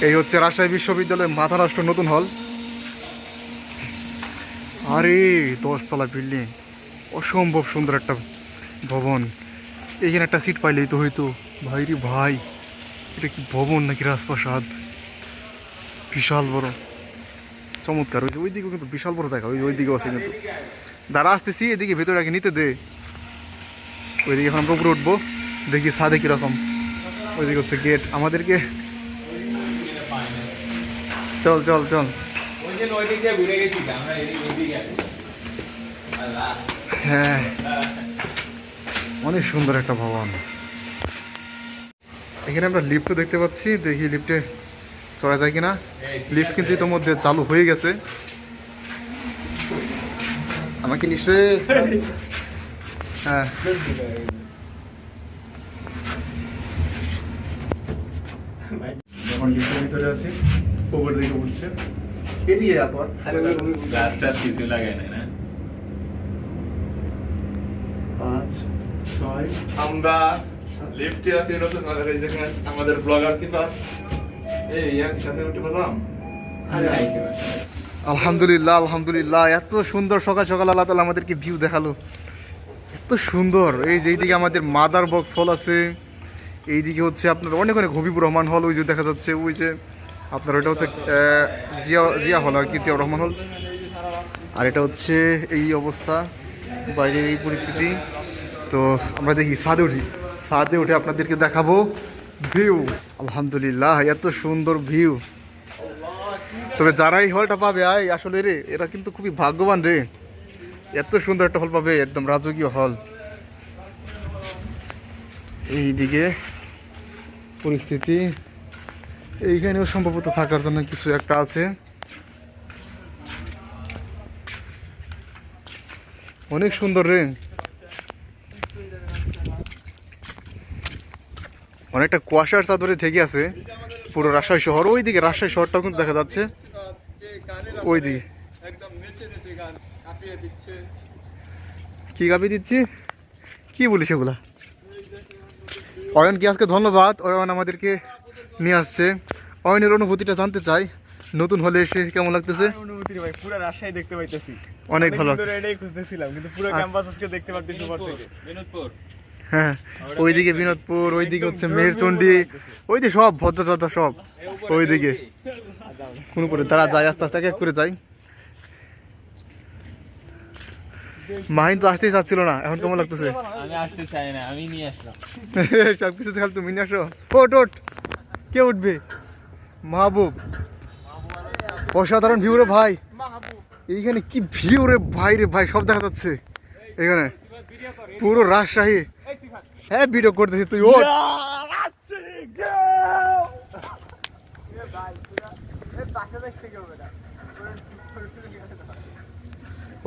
এই হচ্ছে রাজশাহী বিশ্ববিদ্যালয়ের মাথা নষ্ট নতুন হল। আরে 10 তলা বিল্ডিং, অসম্ভব সুন্দর একটা ভবন। এইখানে একটা সিট পাইলেই তো হইতো। ভাই রে ভাই, এটা কি ভবন নাকি রাজপ্রাসাদ? বিশাল বড়, চমৎকার। ওই দিকেও কিন্তু বিশাল বড় দেখা, ওই দিকেও আছে কিন্তু। দাঁড়া আসতেছি, এদিকে ভেতরে আগে নিতে দে। ওইদিকে এখন আমরা উপরে উঠবো, দেখি ছাদে কিরকম। ওইদিকে হচ্ছে গেট আমাদেরকে। চল চল চল। হ্যাঁ, অনেক সুন্দর একটা ভবন। এখানে আমরা লিফটও দেখতে পাচ্ছি, দেখি লিফটে চড়া যায় কিনা। লিফট কিন্তু ইতিমধ্যে চালু হয়ে গেছে। আমাকে নিশ্চয়ই হ্যাঁ, যখন লিফটের ভিতরে আছি, উপর দিকে উঠছে। এদিকে আপনার কিছু লাগে না। 5 6 আমরা লিফটে আছি নতুন দেখেন আমাদের ব্লগার কিপার এই একসাথে উঠে পেলাম। আলহামদুলিল্লাহ আলহামদুলিল্লাহ, এত সুন্দর সকাল সকাল আল্লাহ তাআলা আমাদেরকে ভিউ দেখালো। এত সুন্দর। এই যে এইদিকে আমাদের মাদার বক্স হল আছে, এইদিকে হচ্ছে আপনার অনেক অনেক হবিবুর রহমান হল, ওই যে দেখা যাচ্ছে, ওই যে আপনার ওইটা হচ্ছে জিয়া হল আর কি, জিয়া রহমান হল। আর এটা হচ্ছে এই অবস্থা, বাইরের এই পরিস্থিতি। তো আমরা দেখি ছাদে উঠি, ছাদে উঠে আপনাদেরকে দেখাবো ভিউ। আলহামদুলিল্লাহ, এত সুন্দর ভিউ। তবে যারা এই হলটা পাবে আসলে রে, এরা কিন্তু খুবই ভাগ্যবান রে, এত সুন্দর একটা হল পাবে, একদম রাজকীয় হল। এইদিকে পরিস্থিতি, এইখানেও সম্ভবত থাকার জন্য কিছু একটা আছে। অনেক সুন্দর রে, অনেকটা কুয়াশার চাদরে ঢেকে আছে পুরো রাজশাহী শহর। ওইদিকে রাজশাহী শহরটাও কিন্তু দেখা যাচ্ছে ওইদিকে। কি গাবি দিচ্ছি, কি বলিস এগুলা? অয়নকে আজকে ধন্যবাদ, অয়ন আমাদেরকে নিয়ে আসছে। অয়নের অনুভূতিটা জানতে চাই, নতুন হলে এসে কেমন লাগতেছে? অনুভূতি ভাই, পুরো রাজশাহী দেখতে পাইতেছি। অনেক ভালো। এটাই খুঁজতেছিলাম, কিন্তু পুরো ক্যাম্পাস আজকে দেখতে পারতেছি উপর থেকে। হ্যাঁ, ওইদিকে বিনোদপুর, ওইদিকে হচ্ছে মেহেরচন্ডী, ওইদিকে সব ভদ্রচর্চা সব ওইদিকে। কোন করে তারা যায়, আস্তে আস্তে এক এক করে যায়। মাহিন তো আসতেই চাচ্ছিল না, এখন কেমন লাগতেছে? আমি আসতে চাই না, আমি নিয়ে আসলাম সবকিছু খালি তুমি নিয়ে আসো। ওট ওট, কে উঠবে? মাহবুব। অসাধারণ ভিউ রে ভাই, এইখানে কি ভিউ রে ভাই, রে ভাই সব দেখা যাচ্ছে এখানে, পুরো রাজশাহী। হ্যাঁ, ভিডিও করতেছি, তুই ওঠ।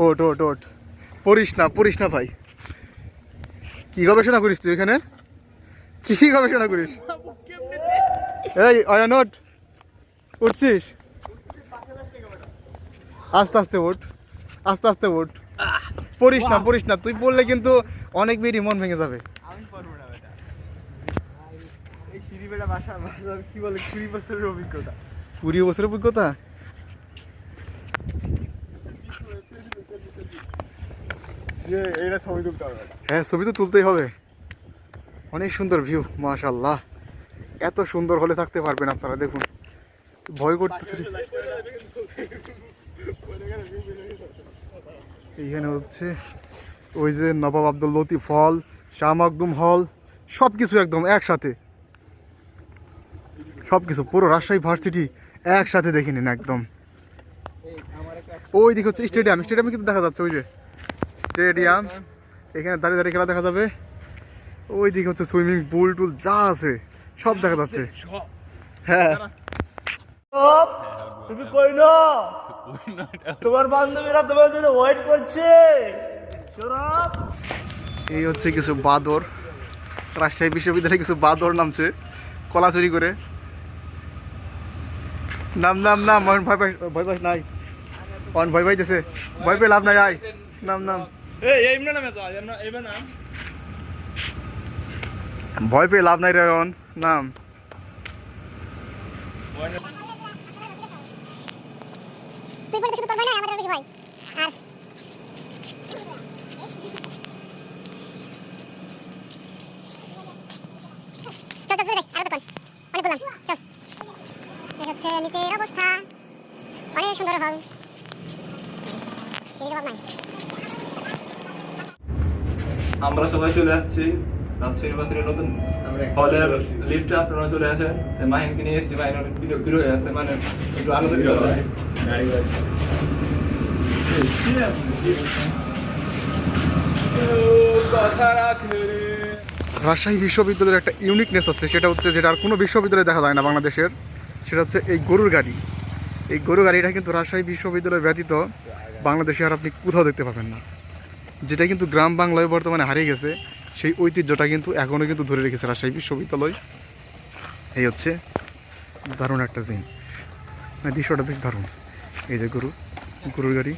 ওট ওট ওট, পড়িস না ভাই। কি গবেষণা করিস তুই এখানে? কি গবেষণা করিস? এই অয়ন ওঠ, উঠছিস? আস্তে আস্তে ওঠ, আস্তে আস্তে ওঠ। পড়িস না, তুই পড়লে কিন্তু অনেক বেরি মন ভেঙে যাবে। আমি পারবো না বেটা, এই সিঁড়ি বেটা বাসা কি বলে 20 বছরের অভিজ্ঞতা। 20 বছরের অভিজ্ঞতা? এটা ছবি তুলতে হবে। হ্যাঁ, ছবি তো তুলতেই হবে। অনেক সুন্দর ভিউ, মাশাআল্লাহ। এত সুন্দর হলে থাকতে পারবেন আপনারা, দেখুন। ভয় করতেছে। এইখানে হচ্ছে ওই যে নবাব আব্দুল লতিফ হল, শাহ মাকদুম হল, সব কিছু একদম একসাথে, সব কিছু পুরো রাজশাহী ভার্সিটি একসাথে দেখে নিন একদম। ওই দিকে হচ্ছে স্টেডিয়াম, স্টেডিয়ামে কিন্তু দেখা যাচ্ছে, ওই যে স্টেডিয়াম, এখানে দাঁড়িয়ে দাঁড়িয়ে খেলা দেখা যাবে। ওই দিকে হচ্ছে সুইমিং পুল টুল যা আছে সব দেখা যাচ্ছে। হ্যাঁ, তুমি কই না? তোমার বান্ধবীরা তোমার জন্য ওয়েট করছে। এই হচ্ছে কিছু বাদর, রাজশাহী বিশ্ববিদ্যালয়ে কিছু বাদর নামছে কলা চুরি করে। নাম নাম নাম, ভয় পাস নাই, ভয় পাইতেছে, ভয় পেয়ে লাভ নাই, আয় নাম নাম। ভয় পেয়ে লাভ নাই রে, নাম। তুই পরে শুধু তোর ভয় না আমাদের বেশি ভয় আর চল চল চল আরো দোকান অনেক বললাম চল দেখা যাচ্ছে নিচের অবস্থা অনেক সুন্দর হল সেই জবাব নাই আমরা সবাই চলে আসছি রাজশাহী ইউনিভার্সিটির নতুন হলের লিফটে আপনারা চলে আসেন মাহিনকে নিয়ে এসেছি মাহিন অনেক বিরক্ত হয়ে আছে মানে একটু আলো দেখতে হবে কথা রাখলে রাজশাহী বিশ্ববিদ্যালয়ের একটা ইউনিকনেস আছে, সেটা হচ্ছে যেটা আর কোনো বিশ্ববিদ্যালয়ে দেখা যায় না বাংলাদেশের, সেটা হচ্ছে এই গরুর গাড়ি। এই গরুর গাড়িটা কিন্তু রাজশাহী বিশ্ববিদ্যালয় ব্যতীত বাংলাদেশে আর আপনি কোথাও দেখতে পাবেন না, যেটা কিন্তু গ্রাম বাংলায় বর্তমানে হারিয়ে গেছে। সেই ঐতিহ্যটা কিন্তু এখনও কিন্তু ধরে রেখেছে রাজশাহী বিশ্ববিদ্যালয়। এই হচ্ছে দারুণ একটা জিনিস, দৃশ্যটা বেশ দারুণ। এই যে গরুর গাড়ি।